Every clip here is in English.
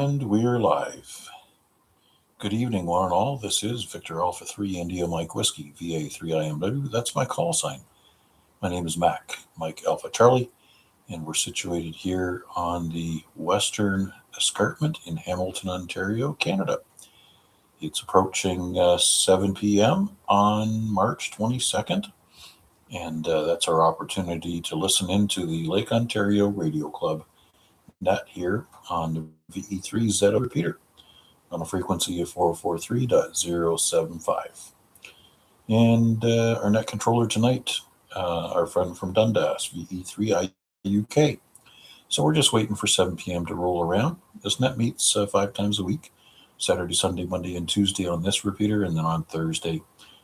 And we're live. Good evening, one and all. This is Victor Alpha 3 India Mike Whiskey, VA3IMW. That's my call sign. My name is Mike Alpha Charlie, and we're situated here on the Western Escarpment in Hamilton, Ontario, Canada. It's approaching 7 p.m. on March 22nd, and that's our opportunity to listen into the Lake Ontario Radio Club net here on the VE3ZW repeater on a frequency of 443.075. And our net controller tonight, our friend from Dundas, VE3IUK. So we're just waiting for 7 p.m. to roll around. This net meets 5 times a week, Saturday, Sunday, Monday, and Tuesday on this repeater, and then on Thursday,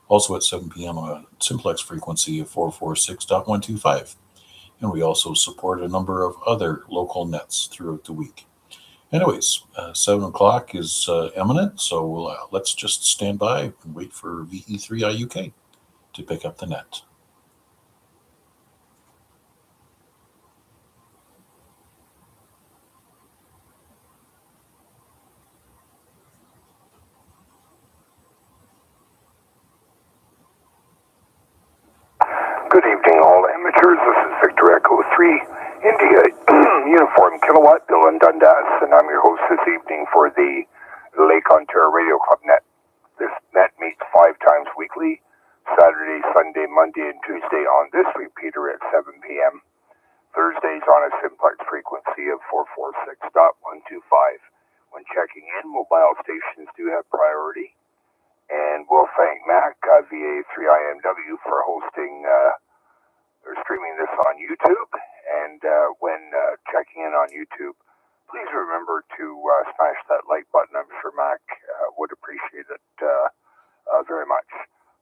also at 7 p.m. on a simplex frequency of 446.125. And we also support a number of other local nets throughout the week. Anyways, 7 o'clock is imminent, so let's just stand by and wait for VE3IUK to pick up the net. Good evening, all amateurs. This is Victor Echo 3 India Uniform Kilowatt, Bill and Dundas, and I'm your host this evening for the Lake Ontario Radio Club net. This net meets 5 times weekly, Saturday, Sunday, Monday, and Tuesday on this repeater at 7 p.m. Thursdays on a simplex frequency of 446.125. When checking in, mobile stations do have priority. And we'll thank Mac, VA3IMW, for hosting or streaming this on YouTube. And when checking in on YouTube, please remember to smash that like button. I'm sure Mac would appreciate it very much.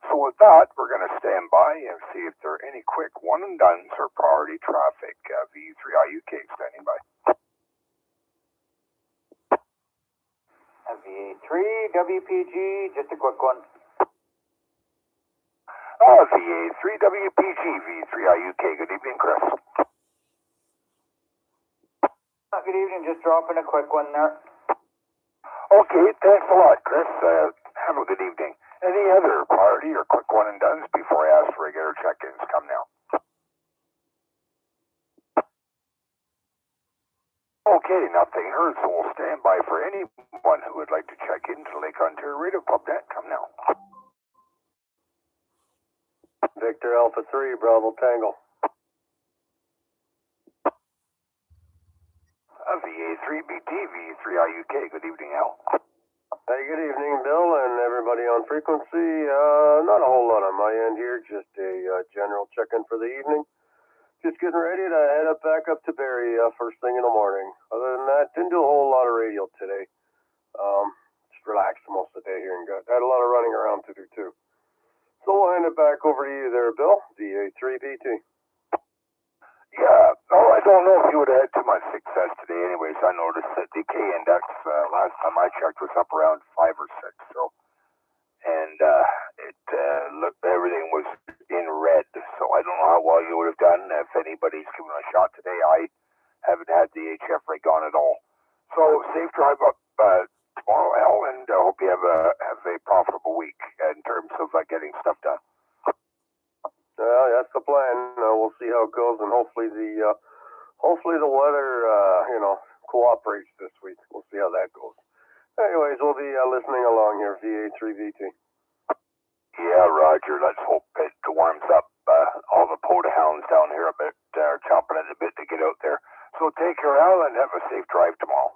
So with that, we're going to stand by and see if there are any quick one and dones or priority traffic. VE3IUK standing by. VA3WPG, just a quick one. VA3WPG, V3IUK. Good evening, Chris. Good evening, just dropping a quick one there. Okay, thanks a lot, Chris. Have a good evening. Any other priority or quick one and dones before I ask for regular check-ins? Come now. Okay, nothing heard, so we'll stand by for anyone who would like to check into Lake Ontario Radio Club net. Come now. Victor Alpha 3, Bravo Tango. VA3BT, V3IUK. Good evening, Al. Hey, good evening, Bill, and everybody on frequency. Not a whole lot on my end here, just a general check-in for the evening. Just getting ready to head back up to Barrie first thing in the morning. Other than that, didn't do a whole lot of radio today. Just relaxed most of the day here and had a lot of running around to do too. So we'll hand it back over to you there, Bill, VA3BT. Yeah, I don't know if you would have had too much success today anyways. I noticed that the K-index, last time I checked, was up around 5 or 6. So, and it looked, everything was in red. So I don't know how well you would have done if anybody's given a shot today. I haven't had the HF rig on at all. So safe drive up tomorrow, Al, and hope you have a profitable week in terms of getting stuff done. That's the plan. We'll see how it goes, and hopefully the weather, cooperates this week. We'll see how that goes. Anyways, we'll be listening along here, VA3VT. Yeah, Roger. Let's hope it warms up. All the POTA hounds down here a bit are chomping at a bit to get out there. So take care, Al, and have a safe drive tomorrow.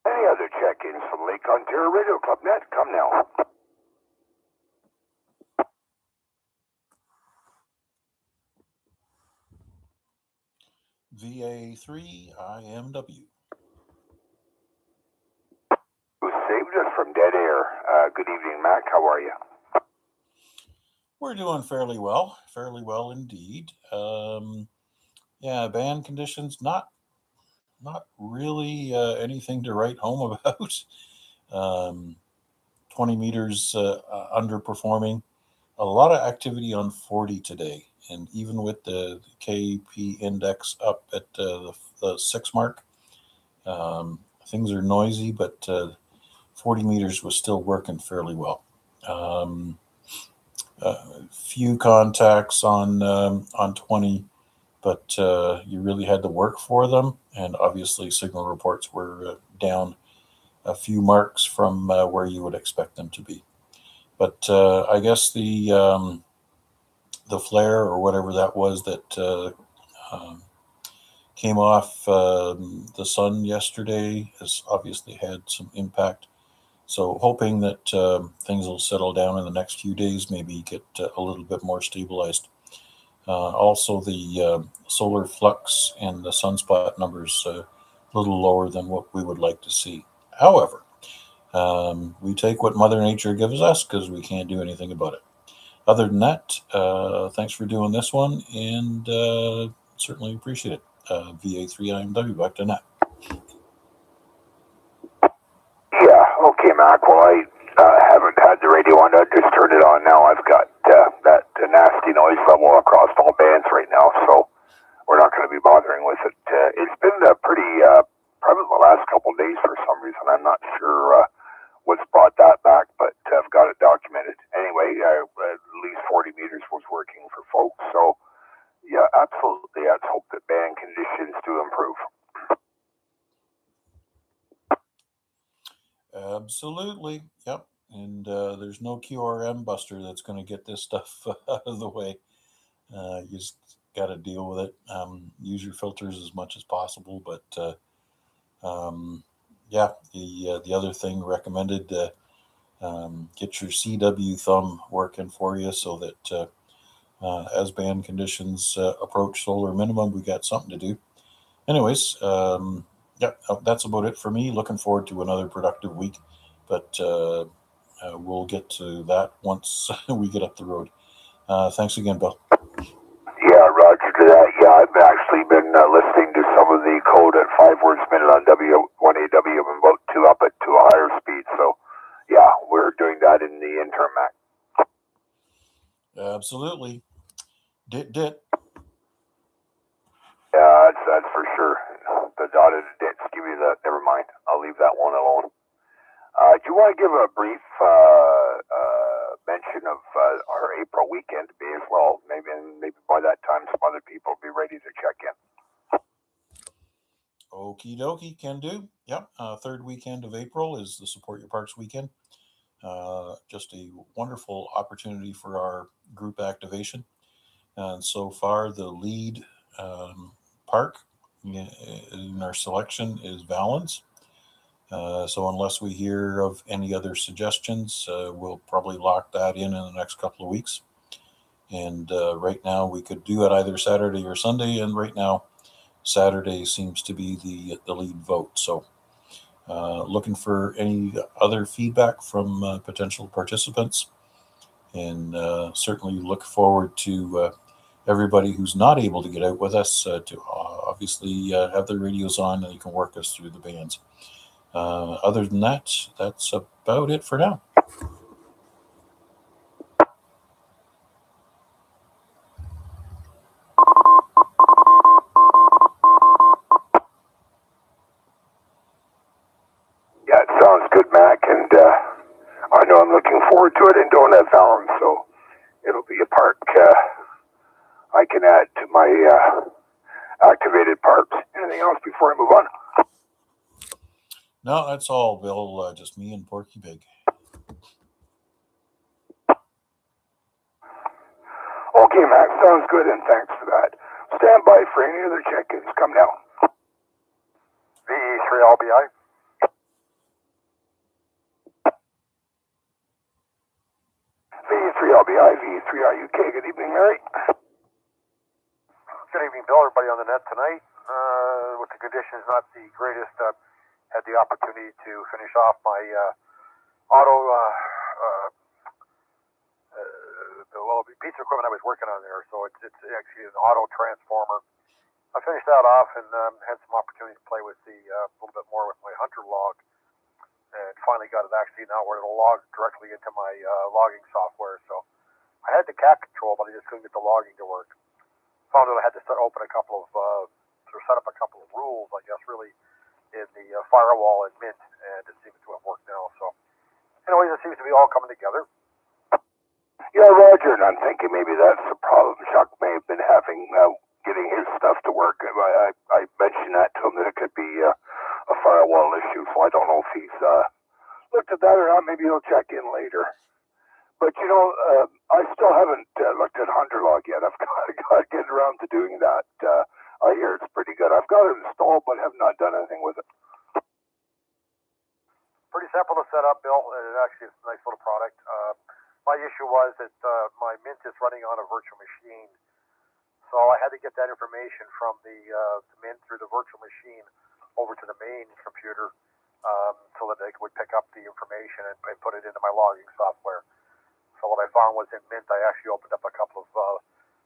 Any other check-ins from Lake Ontario Radio Club net? Come now. VA3IMW. Who saved us from dead air? Good evening, Mac. How are you? We're doing fairly well indeed. Band conditions, not really anything to write home about. 20 meters underperforming a lot of activity on 40 today. And even with the KP index up at the 6 mark, things are noisy, but 40 meters was still working fairly well. Few contacts on 20, but you really had to work for them. And obviously, signal reports were down a few marks from where you would expect them to be. But I guess the flare or whatever that was that um, came off the sun yesterday has obviously had some impact. So hoping that things will settle down in the next few days, maybe get a little bit more stabilized. Also, the solar flux and the sunspot numbers a little lower than what we would like to see. However, we take what Mother Nature gives us because we can't do anything about it. Other than that, thanks for doing this one, and certainly appreciate it. VA3IMW, back to Nat. Yeah, okay, Mac. Well, I haven't had the radio on. I just turned it on now. I've got that nasty noise level across all bands right now, so we're not going to be bothering with it. It's been pretty probably the last couple of days for some reason. I'm not sure what's brought that back, but I've got it documented. Anyway, at least 40 meters was working for folks, so yeah, absolutely. Let's hope that band conditions do improve. Absolutely. Yep. And there's no QRM buster that's going to get this stuff out of the way. You just got to deal with it. Use your filters as much as possible. But yeah, the other thing recommended, get your CW thumb working for you so that as band conditions approach solar minimum, we got something to do. Anyways, yeah, that's about it for me. Looking forward to another productive week, but we'll get to that once we get up the road. Thanks again, Bill. Yeah, roger to that. Yeah, I've actually been listening to some of the code at 5 words a minute on W1AW and about 2 up to a higher speed. So, yeah, we're doing that in the interim, Mac. Absolutely. Dit. Yeah, that's for sure. The dotted dits give you that. Never mind. I'll leave that one alone. Do you want to give a brief mention of our April weekend to be as well? Maybe by that time some other people will be ready to check in. Okie dokie, can do. Yep. Third weekend of April is the Support Your Parks weekend. Just a wonderful opportunity for our group activation. And so far, the lead park in our selection is Valens. So unless we hear of any other suggestions, we'll probably lock that in the next couple of weeks. And right now, we could do it either Saturday or Sunday. And right now, Saturday seems to be the lead vote. So looking for any other feedback from potential participants. And certainly look forward to everybody who's not able to get out with us to obviously have their radios on and you can work us through the bands. Other than that, that's about it for now. Yeah, it sounds good, Mac, and I know I'm looking forward to it and don't have Valens, so it'll be a park I can add to my activated parks. Anything else before I move on? No, that's all, Bill. Just me and Porky Pig. Okay, Mac, sounds good, and thanks for that. Stand by for any other check-ins. Come now. VA3LBI. VA3LBI, VA3RUK. Good evening, Mary. Good evening, Bill. Everybody on the net tonight. With the conditions not the greatest, had the opportunity to finish off my auto, pizza equipment I was working on there. So it's actually an auto transformer. I finished that off and had some opportunity to play with the a little bit more with my Hunter log, and finally got it actually now where it'll log directly into my logging software. So I cat control, but I just couldn't get the logging to work. Found that I had to set up a couple of rules, I guess, really, in the firewall and Mint, and it seems to have worked now. So, anyways, it seems to be all coming together. Yeah, Roger, and I'm thinking maybe that's the problem Chuck may have been having getting his stuff to work. I mentioned that to him that it could be a firewall issue, so I don't know if he's looked at that or not. Maybe he'll check in later. But I still haven't looked at HunterLog yet. I've got to get around to doing that. I hear it's pretty good. I've got it installed, but have not done anything with it. Pretty simple to set up, Bill, and it actually is a nice little product. My issue was that my Mint is running on a virtual machine, so I had to get that information from the Mint through the virtual machine over to the main computer so that they would pick up the information and put it into my logging software. So what I found was in Mint, I actually opened up a couple of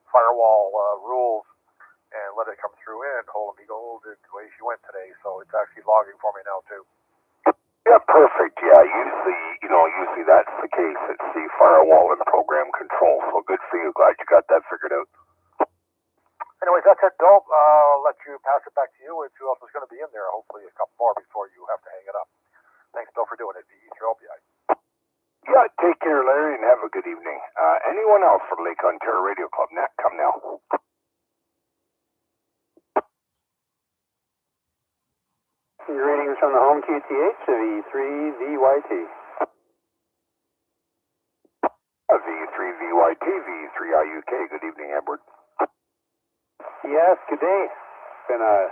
firewall rules and let it come through in. Holy gold, away she went today, so it's actually logging for me now too. Yeah, perfect. Yeah, usually that's the case. It's the firewall and program control. So good for you. Glad you got that figured out. Anyways, that's it, Bill. I'll let you pass it back to you. And who else is going to be in there? Hopefully a couple more before you have to hang it up. Thanks, Bill, for doing it. VA3IMW. Yeah, take care, Larry, and have a good evening. Anyone else for Lake Ontario Radio Club? Come now. Greetings from the home QTH, V3VYT. V3VYT, V3IUK. Good evening, Edward. Yes, good day. It's been a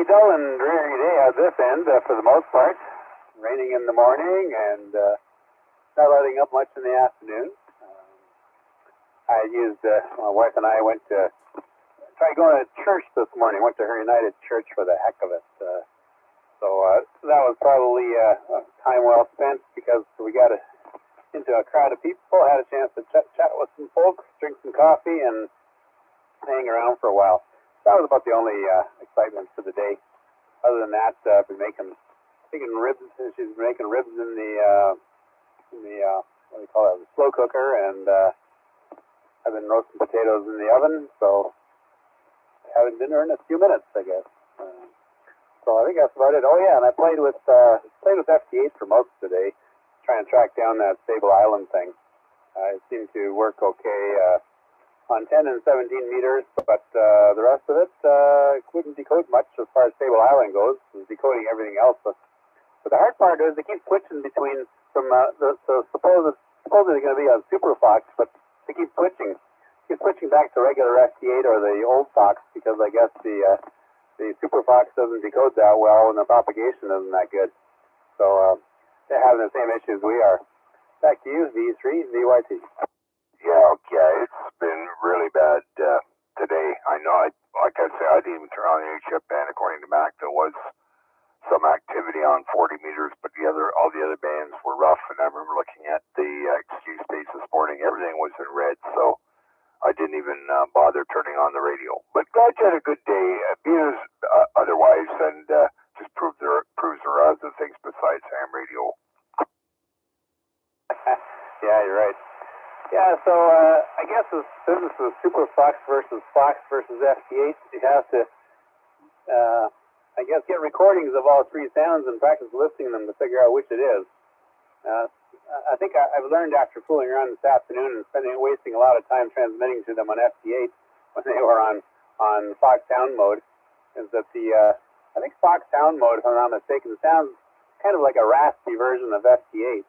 dull and dreary day at this end for the most part. Raining in the morning and not letting up much in the afternoon. My wife and I went to try going to church this morning. Went to her United Church for the heck of it. So that was probably time well spent because we got into a crowd of people, had a chance to chat with some folks, drink some coffee, and hang around for a while. That was about the only excitement for the day. Other than that, I've been making ribs. She's making ribs in the what do you call it, the slow cooker, and I've been roasting potatoes in the oven. So having dinner in a few minutes, I guess. So I think that's about it. Oh yeah, and I played with FT8 for most of the day, trying to track down that Stable Island thing. It seemed to work okay on 10 and 17 meters, but the rest of it couldn't decode much as far as Stable Island goes. It was decoding everything else. But the hard part is they keep switching between from the supposedly going to be a Super Fox, but they keep switching back to regular FT8 or the old Fox because I guess the Super Fox doesn't decode that well and the propagation isn't that good. So they're having the same issues we are. Back to you, V3VYT. Yeah, okay. It's been really bad today. I know, like I said, I didn't even turn on the HF band. According to Mac, there was some activity on 40 meters, but all the other bands were rough. And I remember looking at the excuse page this morning. Everything was in red, so I didn't even bother turning on the radio. But glad you had a good day. Beers otherwise, and just proves there are other things besides ham radio. Yeah, you're right. Yeah, so I guess this business of Super Fox versus FT8, you have to, I guess, get recordings of all three sounds and practice listing them to figure out which it is. I think I've learned after fooling around this afternoon and wasting a lot of time transmitting to them on FT8 when they were on Fox Sound mode, is that I think Fox Sound mode, if I'm not mistaken, sounds kind of like a raspy version of FT8.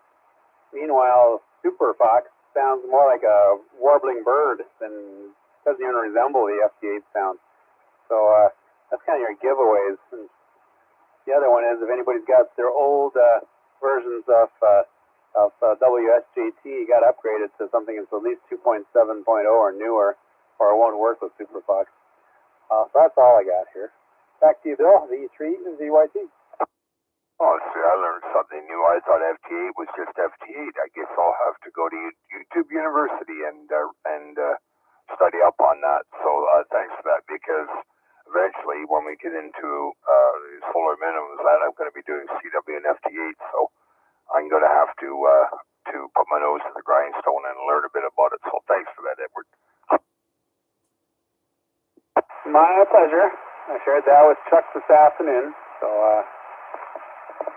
Meanwhile, Super Fox sounds more like a warbling bird than doesn't even resemble the FT8 sound. So that's kind of your giveaways. And the other one is if anybody's got their old versions of WSJT, got upgraded to something that's at least 2.7.0 or newer, or it won't work with Super Fox. So that's all I got here. Back to you, Bill. V3VYT. Oh, see, I learned something new. I thought FT8 was just FT8. I guess I'll have to go to YouTube University and study up on that. So thanks for that, because eventually when we get into solar minimums, I'm going to be doing CW and FT8. So I'm going to have to put my nose to the grindstone and learn a bit about it. So thanks for that. pleasure. I shared that with Chuck this afternoon, so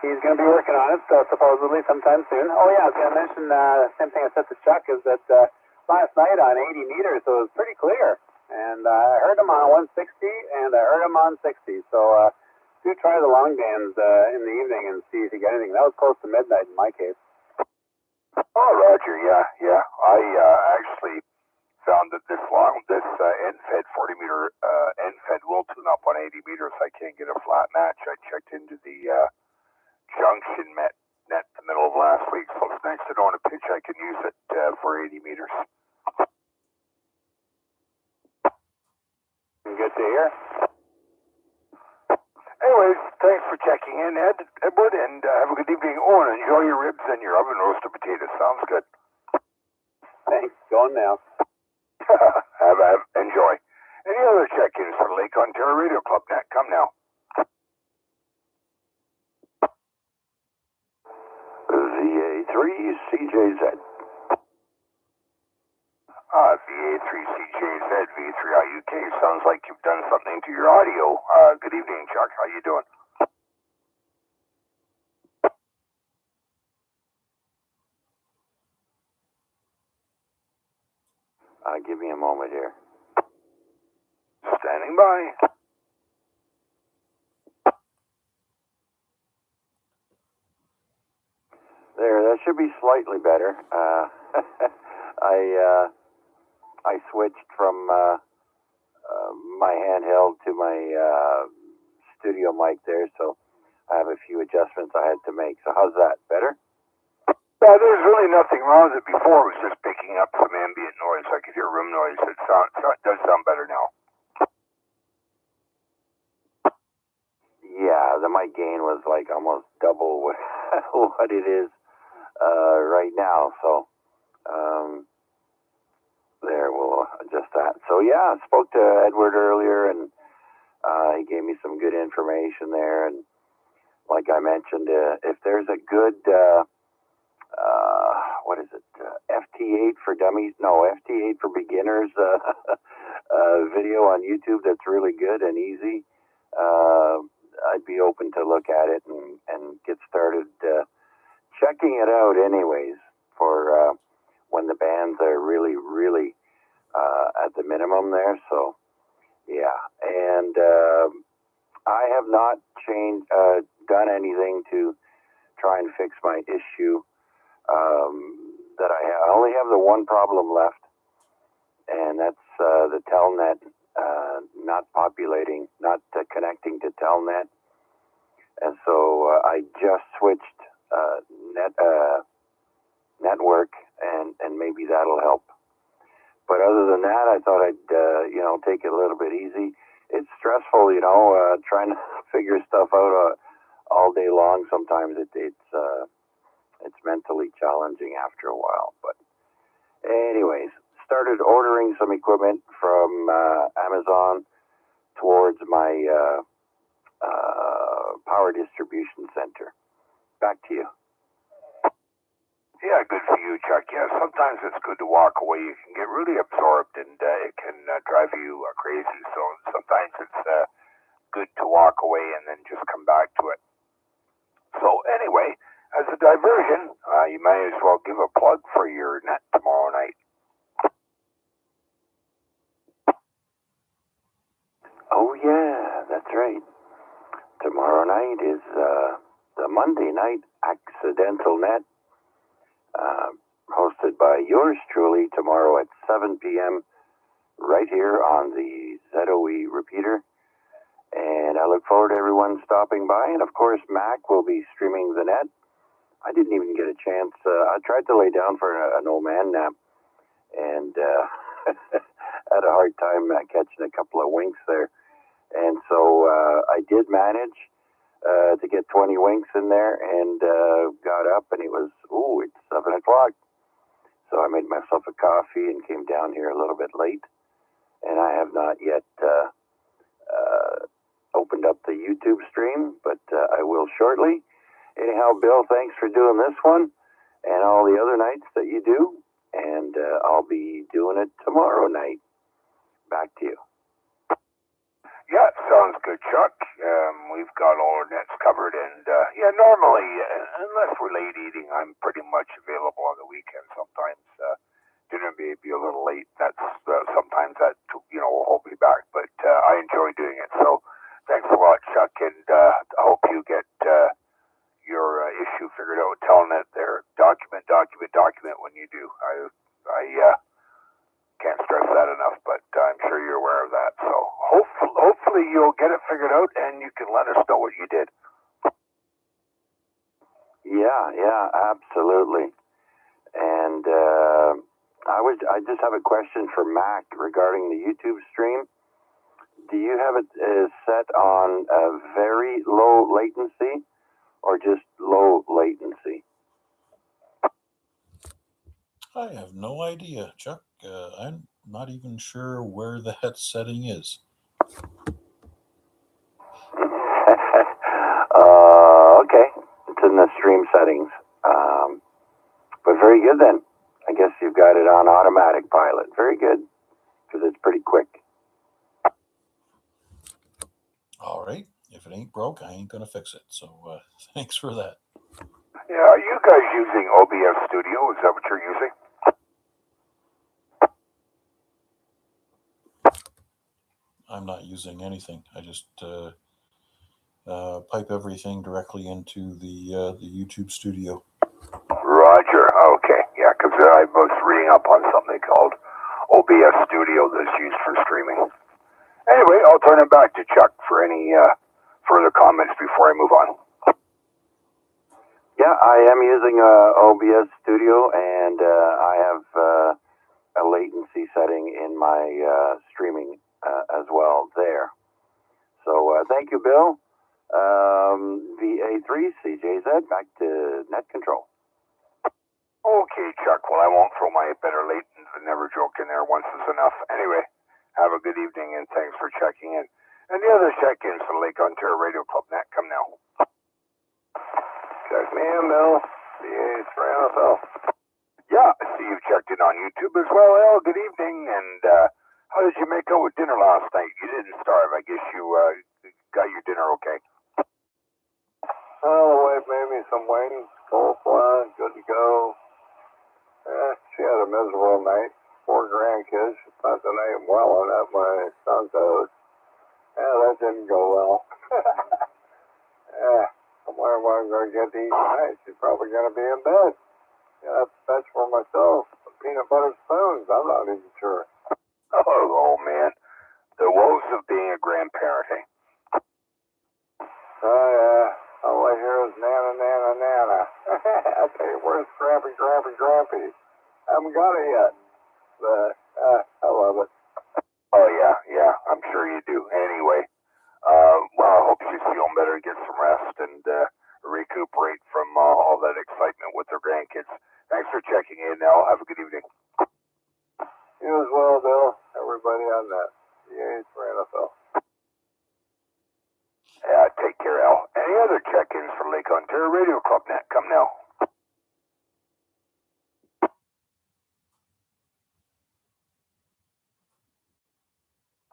he's going to be working on it supposedly sometime soon. Oh yeah, I was going to mention same thing I said to Chuck is that last night on 80 meters it was pretty clear, and I heard him on 160 and I heard him on 60. So do try the long bands in the evening and see if you get anything. That was close to midnight in my case. Oh, Roger, yeah. I actually found that this end-fed 40-meter end-fed will tune up on 80 meters. I can't get a flat match. I checked into the junction net the middle of last week, so it's nice to know on a pitch I can use it for 80 meters. Good to hear. Anyways, thanks for checking in, Edward, and have a good evening. Oh, and enjoy your ribs and your oven roasted potatoes. Sounds good. Thanks. Going now. Enjoy. Any other check-ins for Lake Ontario Radio Club Net? Come now. VA3CJZ. VA3CJZ, VA3IUK. Sounds like you've done something to your audio. Good evening, Chuck. How you doing? Give me a moment here. Standing by. There, that should be slightly better. I switched from my handheld to my studio mic there, so I have a few adjustments I had to make. So how's that? Better? There's really nothing wrong with it. Before it was just picking up some ambient noise. I could hear room noise. It does sound better now. Yeah, the mic gain was like almost double what it is right now. So there, we'll adjust that. So yeah, I spoke to Edward earlier, and he gave me some good information there. And like I mentioned, if there's a good what is it? FT8 for dummies? No, FT8 for beginners video on YouTube that's really good and easy. I'd be open to look at it and get started checking it out anyways for when the bands are really, really at the minimum there. So, yeah. And I have not done anything to try and fix my issue that I have. I only have the one problem left, and that's the Telnet not populating, not connecting to Telnet. And so I just switched network, and maybe that'll help. But other than that, I thought I'd take it a little bit easy. It's stressful, trying to figure stuff out all day long. Sometimes it's mentally challenging after a while. But anyways, started ordering some equipment from Amazon towards my power distribution center. Back to you. Yeah, good for you, Chuck. Yeah, sometimes it's good to walk away. You can get really absorbed, and it can drive you crazy. So sometimes it's good to walk away and then just come back to it. So anyway, as a diversion, you may as well give a plug for your net tomorrow night. Oh yeah, that's right. Tomorrow night is the Monday night accidental net, hosted by yours truly tomorrow at 7 p.m. right here on the ZOE repeater. And I look forward to everyone stopping by. And of course, Mac will be streaming the net. I didn't even get a chance. I tried to lay down for an old man nap, and had a hard time catching a couple of winks there. And so I did manage to get 20 winks in there, and got up, and it's 7 o'clock. So I made myself a coffee and came down here a little bit late. And I have not yet opened up the YouTube stream, but I will shortly. Anyhow, Bill, thanks for doing this one and all the other nights that you do. And I'll be doing it tomorrow night. Back to you. Yeah, sounds good, Chuck. We've got all our nets covered, and yeah, normally, unless we're late eating, I'm pretty much available on the weekend. Sometimes dinner may be a little late. That's sometimes that will hold me back, but I enjoy doing it. So thanks a lot, Chuck, and I hope you get your issue figured out. Telling it there, document when you do. I can't stress that enough, but I'm sure you're aware of that. So hopefully you'll get it figured out and you can let us know what you did. Yeah, absolutely. And I just have a question for Mac regarding the YouTube stream. Do you have it set on a very low latency or just low latency? I have no idea, Chuck. I'm not even sure where that setting is. Okay, it's in the stream settings. But very good then. I guess you've got it on automatic pilot. Very good, because it's pretty quick. All right. If it ain't broke, I ain't going to fix it. So thanks for that. Yeah, are you guys using OBS Studio? Is that what you're using? I'm not using anything. I just pipe everything directly into the YouTube studio. Roger. Okay. Yeah, because I was reading up on something called OBS Studio that's used for streaming. Anyway, I'll turn it back to Chuck for any further comments before I move on. Yeah, I am using OBS Studio, and I have a latency setting in my streaming as well there. So thank you, Bill. VA3CJZ, back to net control. Okay, Chuck. Well, I won't throw my better late than never joke in there. Once is enough. Anyway, have a good evening, and thanks for checking in. And the other check-ins for Lake Ontario Radio Club Net, come now. Check me in, Bill. VA3IMW. Yeah, I see you've checked in on YouTube as well, Al. Good evening, and how did you make out with dinner last night? You didn't starve. I guess you got your dinner okay. Well, the wife made me some wings, coleslaw, good to go. She had a miserable night. 4 grandkids. She thought that I ate well at my son's house. Yeah, that didn't go well. I'm wondering what I'm going to get to eat tonight. She's probably going to be in bed. Yeah, that's fetch for myself. Peanut butter spoons. I'm not even sure. Oh, man. The woes of being a grandparent, eh? Oh, yeah. All I hear is nana, nana, nana. I tell you, where's Grampy, Grampy, Grampy? I haven't got it yet. But, I love it. Oh, yeah. I'm sure you do. Anyway, well, I hope she's feeling better, get some rest, and recuperate from all that excitement with her grandkids. Thanks for checking in, Al. Have a good evening. You as well, Bill. Everybody on that. VA3IMW. Yeah, take care, Al. Any other check-ins for Lake Ontario Radio Club Net? Come now.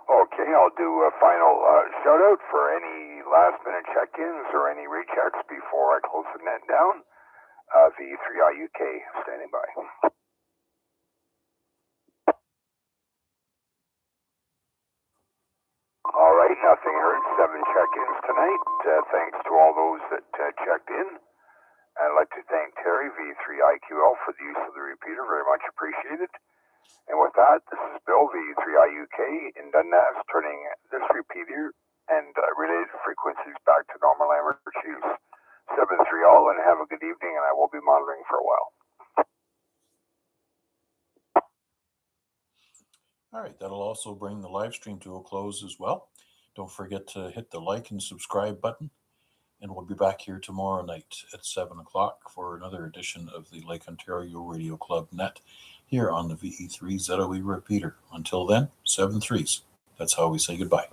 Okay, I'll do a final shout-out for any last-minute check-ins or any rechecks before I close the net down. VA3IUK standing by. All right, nothing heard. 7 check-ins tonight. Thanks to all those that checked in. I'd like to thank Terry, V3IQL, for the use of the repeater. Very much appreciated. And with that, this is Bill, V3IUK in Dundas, turning this repeater and related frequencies back to normal average use. 7-3 all, and have a good evening, and I will be monitoring for a while. All right, that'll also bring the live stream to a close as well. Don't forget to hit the like and subscribe button, and we'll be back here tomorrow night at 7 o'clock for another edition of the Lake Ontario Radio Club Net here on the VE3 ZOE repeater. Until then, 7 3s. That's how we say goodbye.